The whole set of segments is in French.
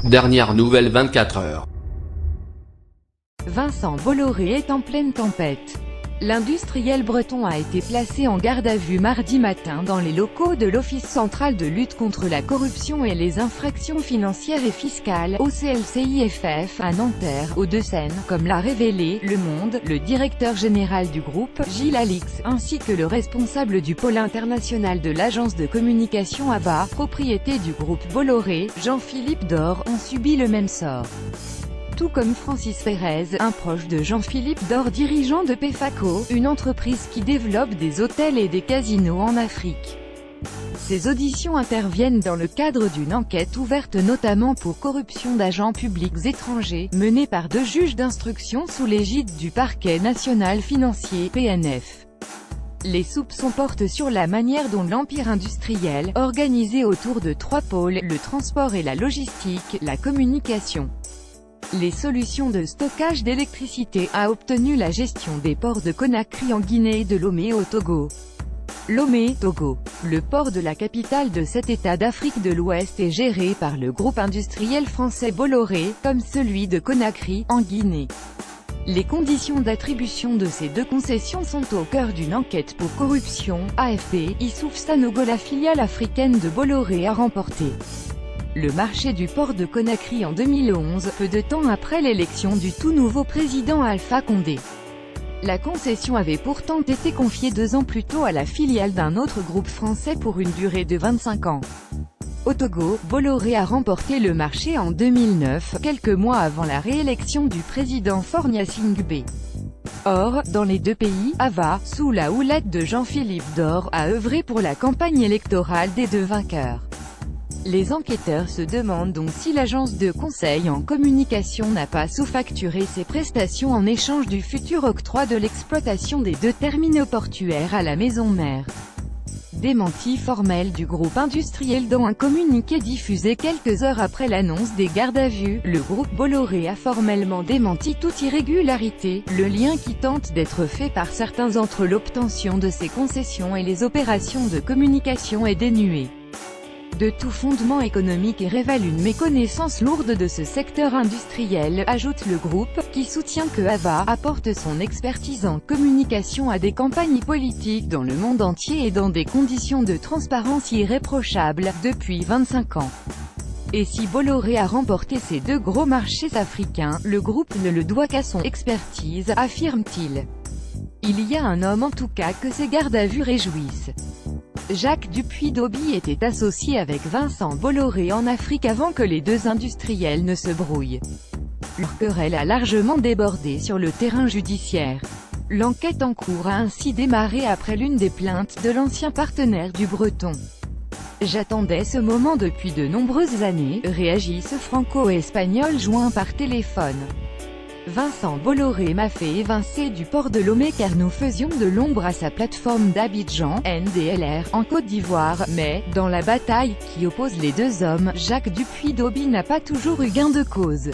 Dernière nouvelle 24 heures. Vincent Bolloré est en pleine tempête. L'industriel breton a été placé en garde à vue mardi matin dans les locaux de l'Office central de lutte contre la corruption et les infractions financières et fiscales, OCLCIFF, à Nanterre, Hauts-de-Seine, comme l'a révélé Le Monde. Le directeur général du groupe, Gilles Alix, ainsi que le responsable du pôle international de l'agence de communication ABA, propriété du groupe Bolloré, Jean-Philippe Dor, ont subi le même sort. Tout comme Francis Pérez, un proche de Jean-Philippe Dor, dirigeant de PEFACO, une entreprise qui développe des hôtels et des casinos en Afrique. Ces auditions interviennent dans le cadre d'une enquête ouverte notamment pour corruption d'agents publics étrangers, menée par 2 juges d'instruction sous l'égide du parquet national financier, PNF. Les soupçons portent sur la manière dont l'empire industriel, organisé autour de 3 pôles, le transport et la logistique, la communication, les solutions de stockage d'électricité, a obtenu la gestion des ports de Conakry en Guinée et de Lomé au Togo. Lomé, Togo. Le port de la capitale de cet État d'Afrique de l'Ouest est géré par le groupe industriel français Bolloré, comme celui de Conakry, en Guinée. Les conditions d'attribution de ces 2 concessions sont au cœur d'une enquête pour corruption. AFP, Issouf Sanogo, la filiale africaine de Bolloré, a remporté le marché du port de Conakry en 2011, peu de temps après l'élection du tout nouveau président Alpha Condé. La concession avait pourtant été confiée 2 ans plus tôt à la filiale d'un autre groupe français pour une durée de 25 ans. Au Togo, Bolloré a remporté le marché en 2009, quelques mois avant la réélection du président Faure Gnassingbé. Or, dans les 2 pays, AVA, sous la houlette de Jean-Philippe Dor, a œuvré pour la campagne électorale des 2 vainqueurs. Les enquêteurs se demandent donc si l'agence de conseil en communication n'a pas sous-facturé ses prestations en échange du futur octroi de l'exploitation des 2 terminaux portuaires à la maison mère. Démenti formel du groupe industriel dans un communiqué diffusé quelques heures après l'annonce des gardes à vue, le groupe Bolloré a formellement démenti toute irrégularité. Le lien qui tente d'être fait par certains entre l'obtention de ces concessions et les opérations de communication est dénué de tout fondement économique et révèle une méconnaissance lourde de ce secteur industriel, ajoute le groupe, qui soutient que AVA apporte son expertise en communication à des campagnes politiques dans le monde entier et dans des conditions de transparence irréprochables, depuis 25 ans. Et si Bolloré a remporté ces 2 gros marchés africains, le groupe ne le doit qu'à son expertise, affirme-t-il. Il y a un homme en tout cas que ces gardes à vue réjouissent. Jacques Dupuy-Doby était associé avec Vincent Bolloré en Afrique avant que les 2 industriels ne se brouillent. Leur querelle a largement débordé sur le terrain judiciaire. L'enquête en cours a ainsi démarré après l'une des plaintes de l'ancien partenaire du Breton. J'attendais ce moment depuis de nombreuses années, réagit ce franco-espagnol joint par téléphone. Vincent Bolloré m'a fait évincer du port de Lomé car nous faisions de l'ombre à sa plateforme d'Abidjan, NDLR, en Côte d'Ivoire, mais, dans la bataille qui oppose les 2 hommes, Jacques Dupuy-Doby n'a pas toujours eu gain de cause.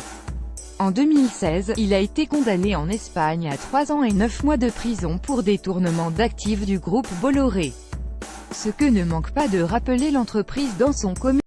En 2016, il a été condamné en Espagne à 3 ans et 9 mois de prison pour détournement d'actifs du groupe Bolloré. Ce que ne manque pas de rappeler l'entreprise dans son communiqué.